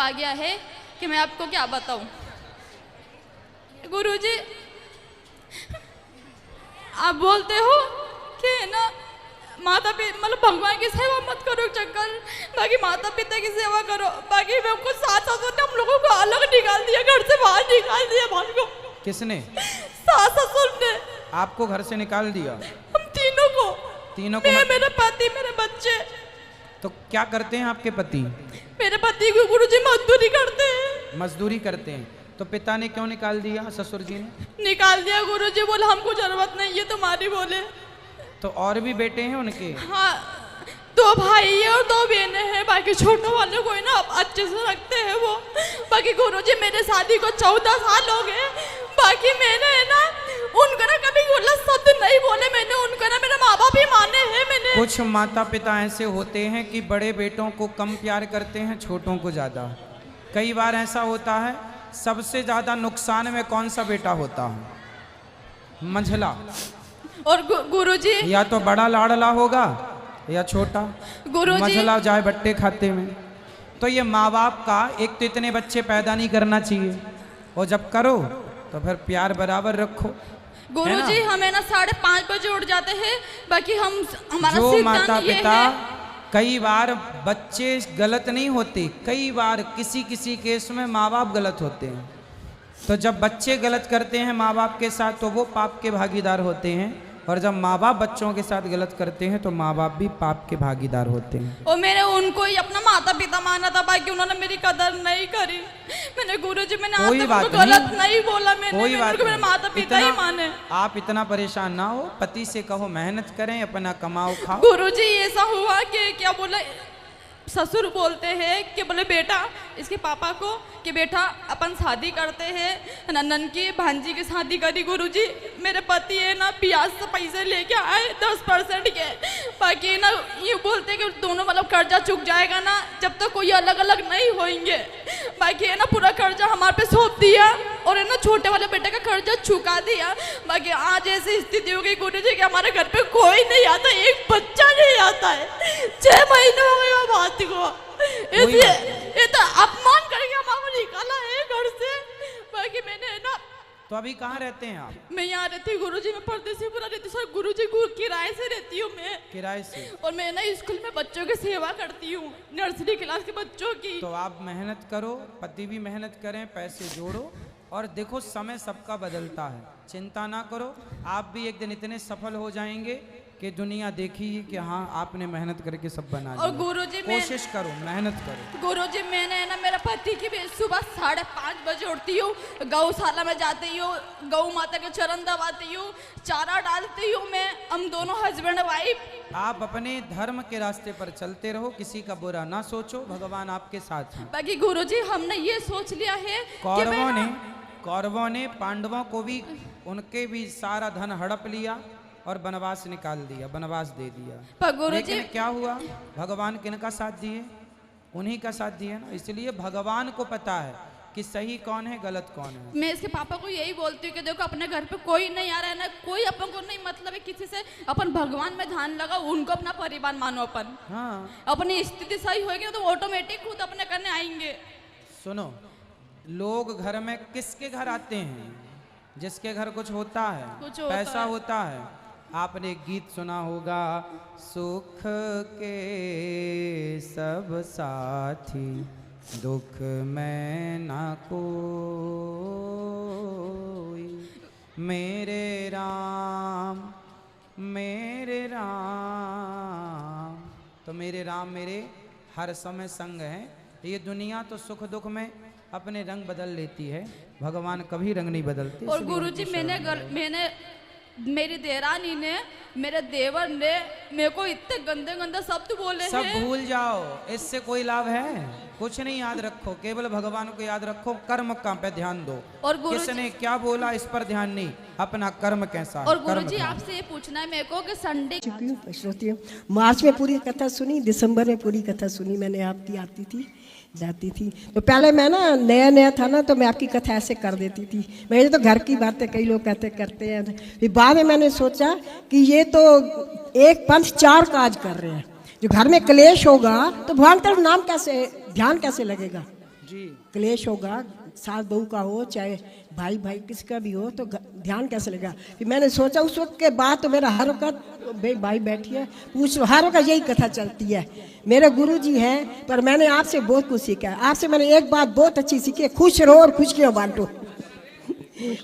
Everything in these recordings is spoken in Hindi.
आ गया है कि मैं आपको क्या बताऊं। गुरुजी, आप बोलते हो कि ना माता पिता मतलब भगवान की सेवा मत करो चक्कर, बाकी माता पिता की सेवा करो। बाकी मैं हमको सास ससुर ने हम लोगों को अलग निकाल दिया, घर से बाहर निकाल दिया। भाई को किसने? सास ससुर ने आपको घर से निकाल दिया? हम तीनों को। मेरे पति, मेरे बच्चे। तो क्या करते हैं आपके पति? मेरे पति को गुरुजी मजदूरी करते हैं। मजदूरी करते हैं। तो पिता ने क्यों निकाल दिया? ससुर जी ने निकाल दिया। गुरुजी बोले हमको जरूरत नहीं है तुम्हारी। बोले तो और भी बेटे हैं उनके? हाँ, 2 भाई है और 2 बहनें हैं। बाकी छोटों वाले को ना अच्छे से रखते हैं वो। बाकी गुरुजी मेरे शादी को 14 साल हो गए। बाकी मैंने ना उनको ना कभी गलत शब्द नहीं बोले। मैंने उनको ना मेरे माँ बाप ही माने हैं। मैंने कुछ माता पिता ऐसे होते हैं कि बड़े बेटों को कम प्यार करते हैं, छोटों को ज्यादा। कई बार ऐसा होता है। सबसे ज्यादा नुकसान में कौन सा बेटा होता है? मंझला। और गुरुजी या तो बड़ा लाडला होगा या छोटा। गुरुजी मंझला जाए बट्टे खाते में। तो ये माँ बाप का एक तो इतने बच्चे पैदा नहीं करना चाहिए, और जब करो तो फिर प्यार बराबर रखो। गुरुजी हमें ना 5:30 बजे उठ जाते हैं। बाकी हमारा जो माता ये पिता है। कई बार बच्चे गलत नहीं होते, कई बार किसी केस में माँ बाप गलत होते हैं। तो जब बच्चे गलत करते हैं माँ बाप के साथ तो वो पाप के भागीदार होते हैं, और जब माँ बाप बच्चों के साथ गलत करते हैं तो माँ बाप भी पाप के भागीदार होते हैं। और मैंने उनको ही अपना माता पिता माना था, बाकी उन्होंने मेरी कदर नहीं करी। मैंने गुरुजी मैंने आज तक उनको गलत नहीं बोला। मैंने मेरे माता पिता ही माने। आप इतना परेशान ना हो, पति से कहो मेहनत करें, अपना कमाओ खाओ। गुरुजी ऐसा हुआ कि क्या बोला, ससुर बोलते हैं कि बोले बेटा इसके पापा को कि बेटा अपन शादी करते हैं नंदन की भांजी की शादी करी। गुरुजी मेरे पति है ना ब्याज से पैसे लेके आए 10% के। बाकी ना ये बोलते हैं कि दोनों मतलब कर्जा चुक जाएगा ना जब तक कोई अलग अलग नहीं होंगे। बाकी है ना पूरा कर्जा हमारे पे सौंप दिया और है ना छोटे वाले बेटे का कर्जा चुका दिया। बाकी आज ऐसी स्थिति हो गई गुरुजी कि हमारे घर पे कोई नहीं आता, एक बच्चा नहीं आता है। 6 महीने हो गए बात को। ये तो अपमान करके हमारा निकाला है घर से। बाकी मैंने है ना। तो अभी कहाँ रहते हैं आप? मैं यहाँ रहती हूँ गुरुजी, मैं परदेसी पूरा रहती हूँ गुरुजी, किराए से रहती हूँ मैं। किराए से? और मैं ना स्कूल में बच्चों की सेवा करती हूँ, नर्सरी क्लास के बच्चों की। तो आप मेहनत करो, पति भी मेहनत करें, पैसे जोड़ो, और देखो समय सबका बदलता है, चिंता ना करो। आप भी एक दिन इतने सफल हो जाएंगे कि दुनिया देखिए कि हाँ आपने मेहनत करके सब बना लिया। और गुरुजी कोशिश करो, मेहनत करो। गुरुजी मैंने ना मेरा पति की भी सुबह 5:30 बजे उठती हूँ, गौशाला में जाती हूँ, गौ माता के चरण दबाती हूँ, चारा डालती हूँ मैं। हम दोनों हस्बैंड वाइफ। आप अपने धर्म के रास्ते पर चलते रहो, किसी का बुरा ना सोचो, भगवान आपके साथ हैं। बाकी गुरुजी हमने ये सोच लिया है कौरवों ने पांडवों को भी उनके भी सारा धन हड़प लिया और वनवास निकाल दिया, वनवास दे दिया। लेकिन क्या हुआ? भगवान किनका साथ दिए? उन्हीं का साथ दिए ना। इसलिए भगवान को पता है कि सही कौन है गलत कौन है। मैं इसके पापा को यही बोलती हूँ कि देखो अपने घर पे कोई नहीं आ रहा है ना, कोई अपन को नहीं मतलब है किसी से। अपन भगवान में ध्यान लगाओ, उनको अपना परिवार मानो। अपन हाँ अपनी स्थिति सही होगी ना तो ऑटोमेटिक खुद अपने करने आएंगे। सुनो, लोग घर में किसके घर आते हैं? जिसके घर कुछ होता है, पैसा होता है। आपने गीत सुना होगा, सुख के सब साथी दुख में ना कोई, मेरे राम मेरे राम। तो मेरे राम मेरे हर समय संग हैं। ये दुनिया तो सुख दुख में अपने रंग बदल लेती है, भगवान कभी रंग नहीं बदलते। और गुरुजी मैंने मेरी देरानी ने मेरे देवर ने मेरे को इतने गंदे गंदे शब्द बोले सब हैं। भूल जाओ, इससे कोई लाभ है? कुछ नहीं याद रखो, केवल भगवान को याद रखो, कर्म का पे ध्यान दो। और किसने क्या बोला इस पर ध्यान नहीं, अपना कर्म कैसा है। और गुरुजी आपसे ये पूछना है मेरे को कि संडे श्रोती मार्च में पूरी कथा सुनी, दिसंबर में पूरी कथा सुनी मैंने आपकी, आती थी जाती थी। तो पहले मैं ना नया था ना, तो मैं आपकी कथा ऐसे कर देती थी। मेरे तो घर की बातें कई लोग करते हैं। फिर बाद में मैंने सोचा कि ये तो एक पंथ 4 काज कर रहे हैं। जो घर में क्लेश होगा तो भगवान तरफ नाम कैसे ध्यान कैसे लगेगा? जी क्लेश होगा, सास बहू का हो चाहे भाई भाई किसका भी हो, तो ध्यान कैसे लगेगा। फिर मैंने सोचा उस वक्त के बाद तो मेरा हर वक्त भाई बैठी है पूछ, हर वक्त यही कथा चलती है। मेरे गुरुजी हैं, पर मैंने आपसे बहुत कुछ सीखा है। आपसे मैंने एक बात बहुत अच्छी सीखी है, खुश रहो और खुशियाँ बांटो।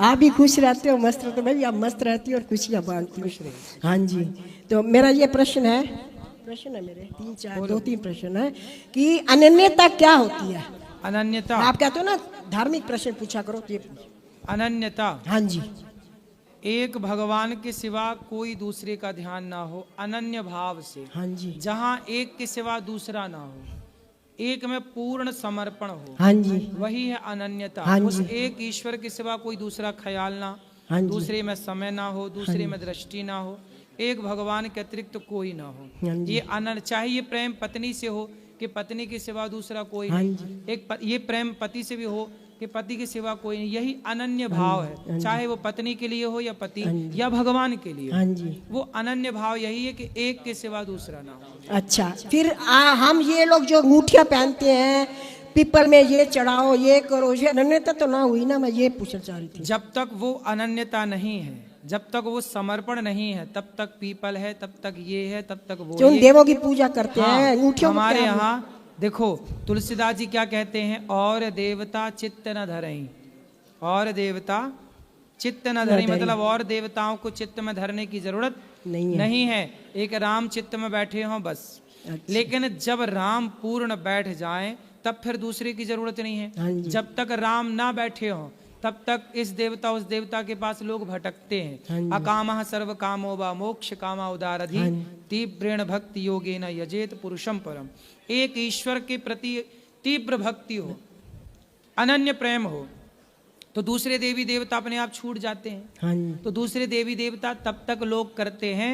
आप भी खुश रहते हो, मस्त रहते हो, मैं भी आप मस्त रहती हूँ और खुशियाँ बांटती हूँ। हाँ जी, तो मेरा ये प्रश्न है मेरे 2-3 प्रश्न है कि अनन्यता क्या होती है। अनन्यता, आप कहते हो ना धार्मिक प्रश्न पूछा करो, तो ये अनन्यता, हाँ जी, एक भगवान के सिवा कोई दूसरे का ध्यान ना हो, अनन्य भाव से। हाँ जी, जहाँ एक के सिवा दूसरा ना हो, एक में पूर्ण समर्पण हो, हाँ जी, वही है अनन्यता। हाँ उस जी। एक ईश्वर के सिवा कोई दूसरा ख्याल ना, हाँ जी, दूसरे में समय ना हो, दूसरे में दृष्टि ना हो, एक भगवान के अतिरिक्त कोई ना हो। हाँ जी। ये अनन्य, चाहे ये प्रेम पत्नी से हो कि पत्नी के सिवा दूसरा कोई हाँ नहीं, जी। ये प्रेम पति से भी हो कि पति के सिवा कोई नहीं, यही अनन्य भाव है। चाहे वो पत्नी के लिए हो या पति या भगवान के लिए, हाँ जी, वो अनन्य भाव यही है कि एक के सिवा दूसरा ना हो। अच्छा, फिर हम ये लोग जो अंगूठियाँ पहनते हैं, पीपल में ये चढ़ाओ, ये करो, ये अनन्यता तो ना हुई ना, मैं ये पूछना चाह रही थी। जब तक वो अनन्यता नहीं है, जब तक वो समर्पण नहीं है, तब तक पीपल है, तब तक ये है, तब तक वो जो उन है। देवों की पूजा करते हाँ, हैं, अंगूठियों को हमारे क्या- यहाँ देखो तुलसीदास जी क्या कहते हैं, और देवता चित्त न धरई, और देवता चित्त न धरई, मतलब और देवताओं को चित्त में धरने की जरूरत नहीं है। एक राम चित्त में बैठे हों बस। अच्छा। लेकिन जब राम पूर्ण बैठ जाएं तब फिर दूसरे की जरूरत नहीं हाँ है। जी। जब तक राम ना बैठे हों तब तक इस देवता उस देवता के पास लोग भटकते हाँ हैं। जी। अकामः सर्व कामो वा मोक्ष कामा उदारधि, हाँ जी। तीव्रेण भक्ति योगेन यजेत पुरुषम परम। एक ईश्वर के प्रति तीव्र भक्ति हो, अनन्य प्रेम हो, तो दूसरे देवी देवता अपने आप छूट जाते हैं। हाँ जी, तो दूसरे देवी देवता तब तक लोग करते हैं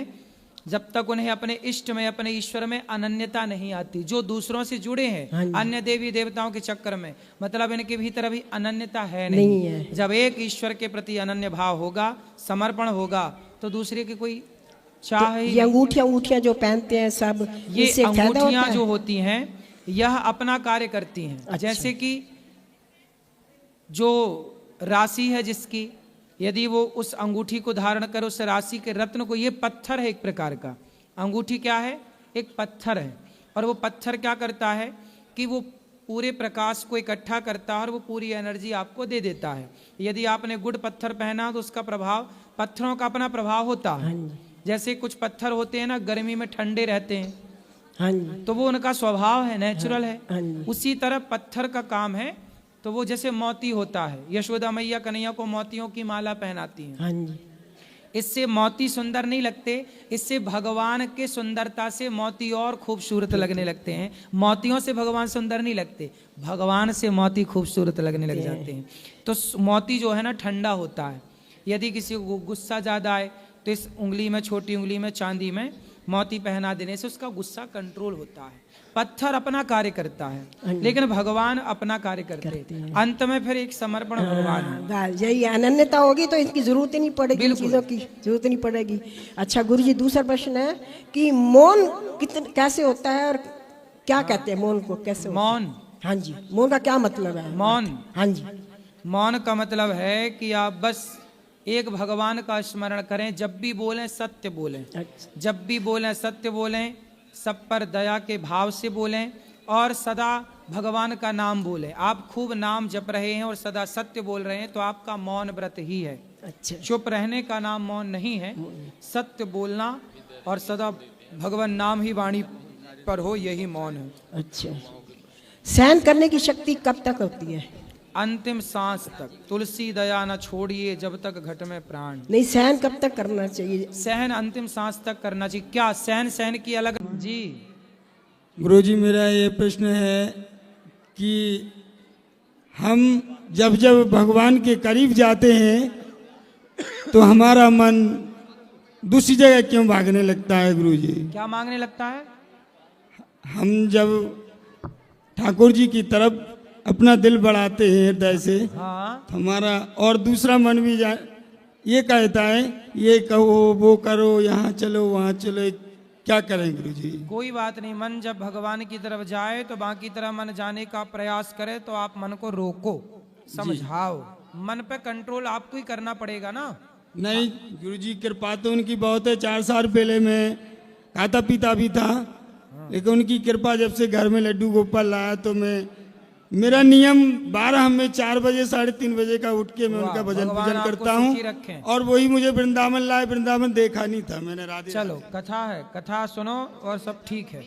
जब तक उन्हें अपने इष्ट में, अपने ईश्वर में अनन्यता नहीं आती। जो दूसरों से जुड़े हैं हाँ जी। अन्य देवी देवताओं के चक्कर में, मतलब इनके भीतर अभी अनन्यता है नहीं है। जब एक ईश्वर के प्रति अनन्य भाव होगा, समर्पण होगा, तो दूसरे की कोई चाह ही ये अंगूठियाँ जो पहनते हैं सब, ये इससे फायदा होता अंगूठियां है? जो होती हैं यह अपना कार्य करती हैं। अच्छा। जैसे कि जो राशि है जिसकी, यदि वो उस अंगूठी को धारण कर उस राशि के रत्न को, ये पत्थर है एक प्रकार का, अंगूठी क्या है, एक पत्थर है, और वो पत्थर क्या करता है कि वो पूरे प्रकाश को इकट्ठा करता है और वो पूरी एनर्जी आपको दे देता है। यदि आपने गुड़ पत्थर पहना तो उसका प्रभाव, पत्थरों का अपना प्रभाव होता है। हाँ जी, जैसे कुछ पत्थर होते हैं ना, गर्मी में ठंडे रहते हैं, हाँ जी, तो वो उनका स्वभाव है, नेचुरल हाँ है। जी। उसी तरह पत्थर का काम है। तो वो जैसे मोती होता है, यशोदा मैया कन्हैया को मोतियों की माला पहनाती हैं। हाँ जी, इससे मोती सुंदर नहीं लगते, इससे भगवान के सुंदरता से मोती और खूबसूरत लगने लगते हैं। मोतियों से भगवान सुंदर नहीं लगते, भगवान से मोती खूबसूरत लगने लग जाते हैं। तो मोती जो है ना ठंडा होता है। यदि किसी को गुस्सा ज्यादा आए तो इस उंगली में, छोटी उंगली में, चांदी में मोती पहना देने से उसका गुस्सा कंट्रोल होता है। पत्थर अपना कार्य करता है, लेकिन भगवान अपना कार्य करते हैं। अंत में फिर एक समर्पण भगवान है। बस यही अनन्यता होगी तो इसकी जरूरत ही नहीं पड़ेगी, इन चीजों की जरूरत ही नहीं पड़ेगी। अच्छा गुरुजी, दूसरा प्रश्न है कि मौन कैसे होता है और क्या कहते हैं मौन को, कैसे होता है? मौन, हाँ जी, मौन का क्या मतलब है? मौन, हाँ जी, मौन का मतलब है कि आप बस एक भगवान का स्मरण करें, जब भी बोलें सत्य बोलें, अच्छा, जब भी बोलें सत्य बोलें, सब पर दया के भाव से बोलें और सदा भगवान का नाम बोलें। आप खूब नाम जप रहे हैं और सदा सत्य बोल रहे हैं तो आपका मौन व्रत ही है। अच्छा, चुप रहने का नाम मौन नहीं है, सत्य बोलना और सदा भगवान नाम ही वाणी पर हो, यही मौन है। अच्छा। सहन करने की शक्ति कब तक होती है? अंतिम सांस तक। तुलसी दया न छोड़िए जब तक घट में प्राण। नहीं, सहन कब तक करना चाहिए? सहन अंतिम सांस तक करना चाहिए। क्या सहन की अलग जी? गुरुजी, मेरा ये प्रश्न है कि हम जब जब भगवान के करीब जाते हैं तो हमारा मन दूसरी जगह क्यों भागने लगता है गुरुजी? क्या मांगने लगता है? हम जब ठाकुर जी की तरफ अपना दिल बढ़ाते हैं हृदय से, हाँ, तो हमारा और दूसरा मन भी ये कहता है ये कहो वो करो, यहाँ चलो वहाँ चलो, क्या करें गुरुजी? कोई बात नहीं, मन जब भगवान की तरफ जाए तो बाकी तरफ मन जाने का प्रयास करे, तो आप मन को रोको, समझाओ, मन पे कंट्रोल आपको ही करना पड़ेगा ना। नहीं गुरुजी, कृपा तो उनकी बहुत है। 4 साल पहले मैं खाता पीता भी था, लेकिन उनकी कृपा जब से घर में लड्डू गोपाल लाया तो मेरा नियम 12 में 4 बजे 3:30 बजे का उठ के मैं उनका भजन भगवान पूजन आपको करता सुखी हूँ। रखें। और वही मुझे वृंदावन लाए, वृंदावन देखा नहीं था मैंने। राधे चलो कथा है, कथा सुनो और सब ठीक है।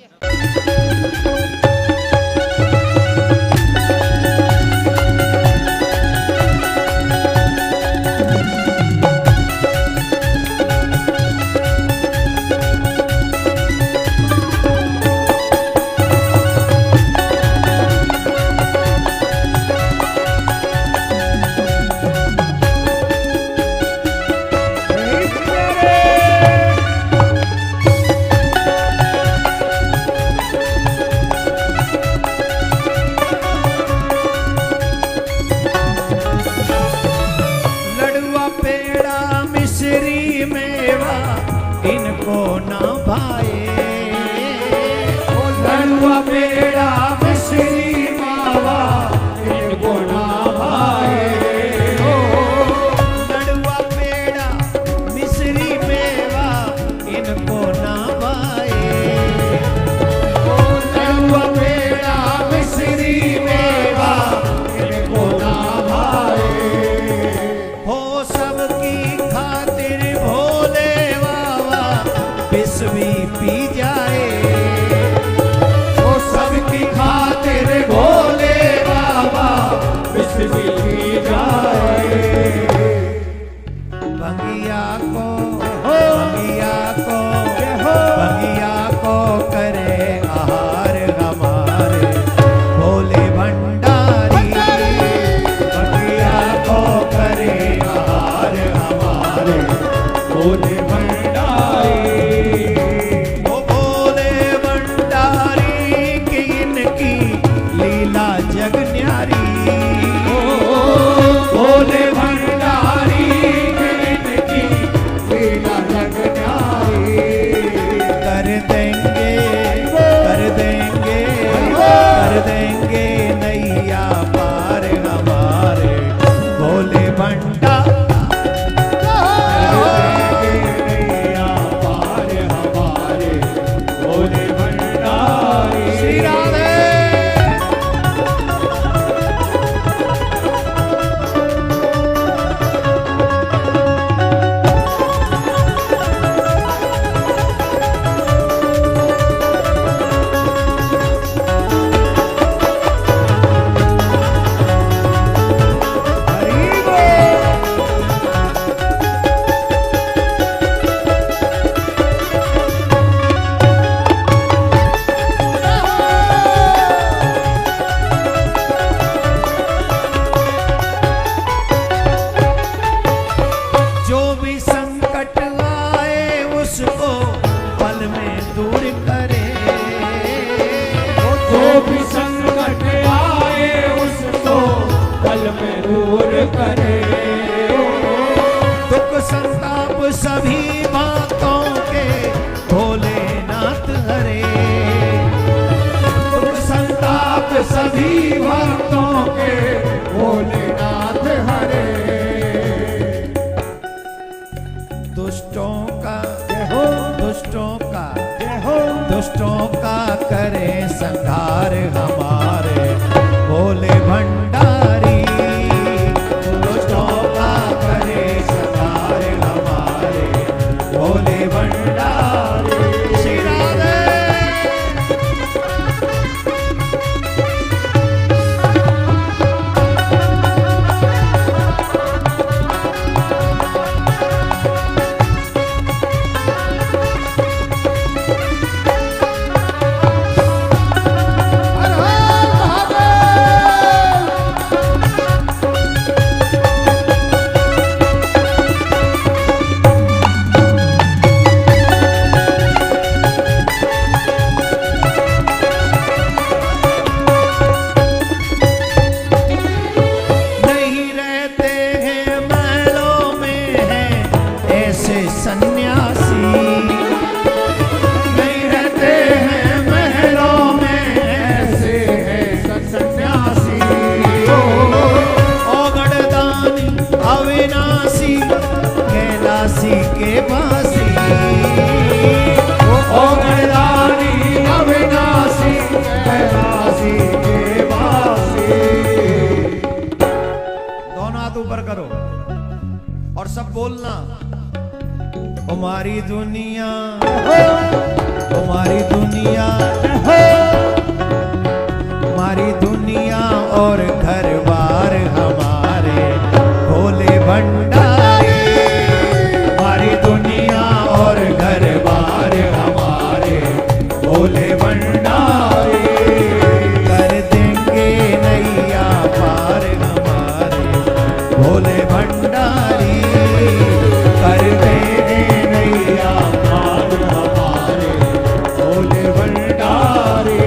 बोलना। हमारी दुनिया, हमारी दुनिया, हमारी दुनिया और घर बार हमारे भोले भंडारी। हमारी दुनिया और घर बार हमारे भोले भंडारी। कर देंगे नैया पार हमारे भोले भंडारी। कर देंगे नैया पार हमारे भोले भंडारी।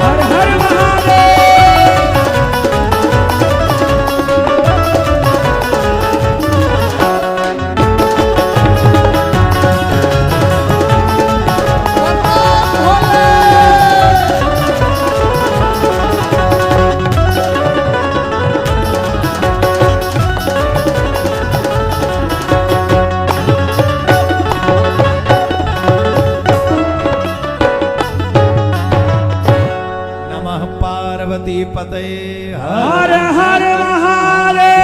हर हर महादेव। नमः पार्वती पते हर हर महादेव।